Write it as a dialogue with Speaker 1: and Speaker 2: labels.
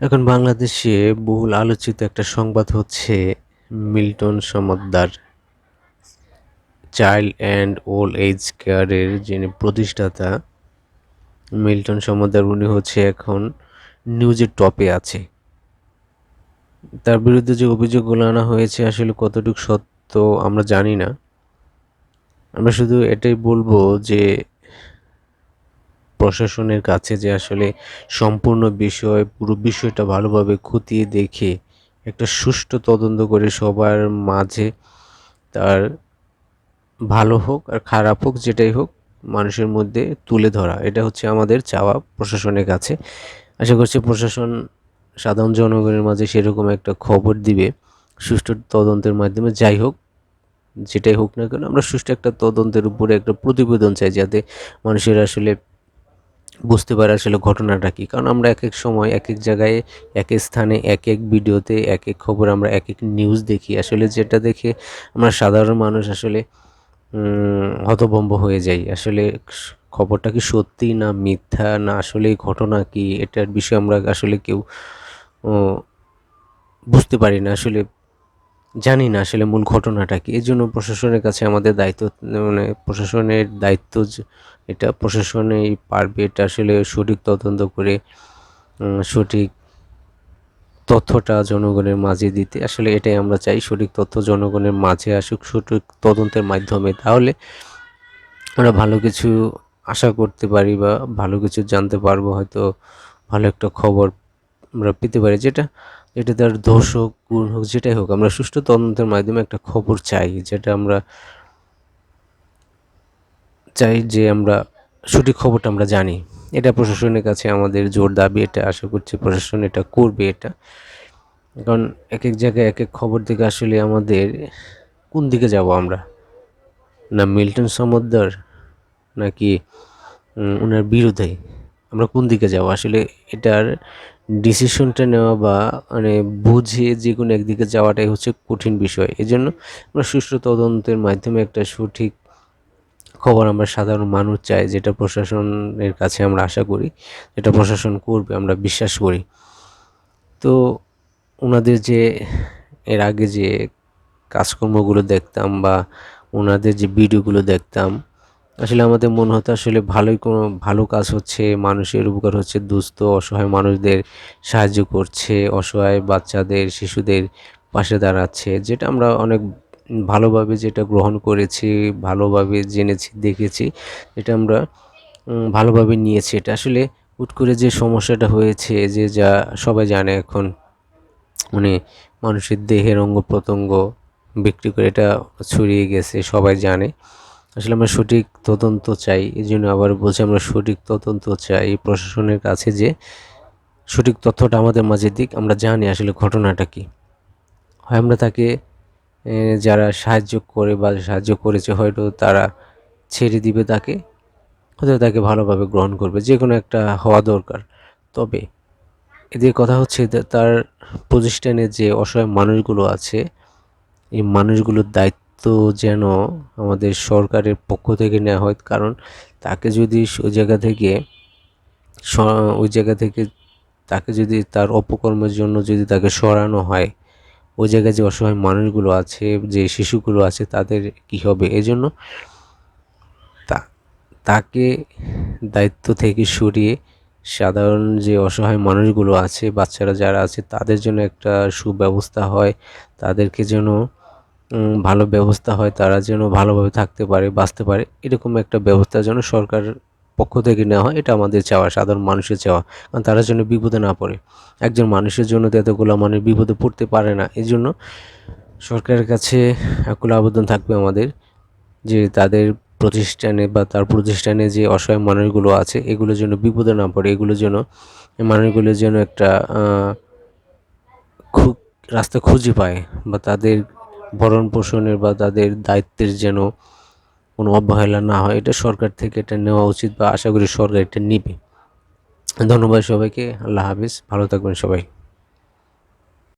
Speaker 1: এখন বাংলাদেশে বহুল আলোচিত একটা সংবাদ হচ্ছে Milton Samaddar child and old age কেয়ারের যিনি প্রতিষ্ঠাতা মিল্টন সমাদ্দার উনি হচ্ছে এখন নিউজের টপে আছে। তার বিরুদ্ধে যে অভিযোগগুলো আনা হয়েছে আসলে কতটুকু সত্য আমরা জানি না। আমরা শুধু এটাই বলবো যে প্রশাসনের কাছে যে আসলে সম্পূর্ণ পুরো বিষয়টা ভালোভাবে খতিয়ে দেখে একটা সুষ্ঠু তদন্ত করে সবার মাঝে তার ভালো হোক আর খারাপ হোক যেটাই হোক মানুষের মধ্যে তুলে ধরা, এটা হচ্ছে আমাদের চাওয়া প্রশাসনের কাছে। আশা করছি প্রশাসন সাধারণ জনগণের মাঝে সেরকম একটা খবর দিবে সুষ্ঠু তদন্তের মাধ্যমে। যাই হোক, যেটাই হোক না কেন, আমরা সুষ্ঠু একটা তদন্তের উপরে একটা প্রতিবেদন চাই, যাতে মানুষের আসলে বুঝতে পারে আসলে ঘটনাটা কী। কারণ আমরা এক এক সময় এক এক জায়গায় এক এক স্থানে এক এক ভিডিওতে এক এক খবর আমরা এক এক নিউজ দেখি, আসলে যেটা দেখে আমরা সাধারণ মানুষ আসলে হতভম্ব হয়ে যাই। আসলে খবরটা কি সত্যি না মিথ্যা, না আসলে ঘটনা কি, এটার বিষয়ে আমরা আসলে কেউ বুঝতে পারি না, আসলে জানি না আসলে মূল ঘটনাটা কি। এই জন্য প্রশাসনের কাছে আমাদের দায়িত্ব, মানে প্রশাসনের দায়িত্ব এটা প্রশাসনেই পারবে এটা আসলে সঠিক তদন্ত করে সঠিক তথ্যটা জনগণের মাঝে দিতে। আসলে এটাই আমরা চাই, সঠিক তথ্য জনগণের মাঝে আসুক সঠিক তদন্তের মাধ্যমে। তাহলে আমরা ভালো কিছু আশা করতে পারি বা ভালো কিছু জানতে পারবো, হয়তো ভালো একটা খবর আমরা পেতে পারি, যেটা যেটা তার দোষ হোক গুণ হোক যেটাই হোক, আমরা সুষ্ঠু তদন্তের মাধ্যমে একটা খবর চাই, যেটা আমরা চাই যে আমরা সঠিক খবরটা আমরা জানি। এটা প্রশাসনের কাছে আমাদের জোর দাবি, এটা আশা করছি প্রশাসন এটা করবে। এটা কারণ এক এক জায়গায় এক এক খবর থেকে আসলে আমাদের কোন দিকে যাব আমরা, না মিল্টন সমাদ্দার নাকি ওনার বিরুদ্ধে, আমরা কোন দিকে যাব আসলে এটার ডিসিশনটা নেওয়া বা মানে বুঝে যে কোনো একদিকে যাওয়াটাই হচ্ছে কঠিন বিষয়। এজন্য আমরা সুষ্ঠু তদন্তের মাধ্যমে একটা সঠিক খবর আমরা সাধারণ মানুষ চাই, যেটা প্রশাসনের কাছে আমরা আশা করি, যেটা প্রশাসন করবে আমরা বিশ্বাস করি। তো ওনাদের যে এর আগে যে কাজকর্মগুলো দেখতাম বা ওনাদের যে ভিডিওগুলো দেখতাম, আসলে আমাদের মনে হতো আসলে ভালোই কোনো ভালো কাজ হচ্ছে, মানুষের উপকার হচ্ছে, দুস্থ অসহায় মানুষদের সাহায্য করছে, অসহায় বাচ্চাদের শিশুদের পাশে দাঁড়াচ্ছে, যেটা আমরা অনেক ভালোভাবে যেটা গ্রহণ করেছি, ভালোভাবে জেনেছি দেখেছি, এটা আমরা ভালোভাবে নিয়েছি। এটা আসলে হুট করে যে সমস্যাটা হয়েছে, যে যা সবাই জানে এখন, মানে মানুষের দেহের অঙ্গ প্রত্যঙ্গ বিক্রি করে এটা ছড়িয়ে গেছে, সবাই জানে। আসলে আমরা সঠিক তদন্ত চাই, এই জন্য আবার বলছি আমরা সঠিক তদন্ত চাই প্রশাসনের কাছে, যে সঠিক তথ্যটা আমাদের মাঝে দিক, আমরা জানি আসলে ঘটনাটা কী। হয় আমরা তাকে যারা সাহায্য করে বা সাহায্য করেছে হয়তো তারা ছেড়ে দিবে তাকে, হয়তো তাকে ভালোভাবে গ্রহণ করবে, যে কোনো একটা হওয়া দরকার। তবে এদের কথা হচ্ছে তার প্রতিষ্ঠানে যে অসহায় মানুষগুলো আছে, এই মানুষগুলোর দায়িত্ব যেন আমাদের সরকারের পক্ষ থেকে নেওয়া হয়। কারণ তাকে যদি ওই জায়গা থেকে তাকে যদি তার অপকর্মের জন্য যদি তাকে সরানো হয়, ওই জায়গায় যে অসহায় মানুষগুলো আছে, যে শিশুগুলো আছে, তাদের কি হবে? এজন্য তাকে দায়িত্ব থেকে সরিয়ে সাধারণ যে অসহায় মানুষগুলো আছে, বাচ্চারা যারা আছে, তাদের জন্য একটা সুব্যবস্থা হয়, তাদেরকে যেন ভালো ব্যবস্থা হয়, তারা যেন ভালোভাবে থাকতে পারে, বাঁচতে পারে, এরকম একটা ব্যবস্থা যেন সরকার পক্ষ থেকে নেওয়া হয়, এটা আমাদের চাওয়া, সাধারণ মানুষের চাওয়া। কারণ তারা যেন বিপদে না পড়ে। একজন মানুষের জন্য তো এতগুলো মানুষ বিপদে পড়তে পারে না। এই জন্য সরকারের কাছে আকুল আবেদন থাকবে আমাদের, যে তাদের প্রতিষ্ঠানে বা তার প্রতিষ্ঠানে যে অসহায় মানুষগুলো আছে, এগুলো যেন বিপদে না পড়ে, এগুলো যেন মানুষগুলো যেন একটা রাস্তা খুঁজে পায়, বা তাদের ভরণ পোষণের বা তাদের দায়িত্বের যেন কোনো অবহেলা না হয়। এটা সরকার থেকে এটা নেওয়া উচিত, বা আশা করি সরকার এটা নিবে। ধন্যবাদ সবাইকে। আল্লাহ হাফিজ, ভালো থাকবেন সবাই।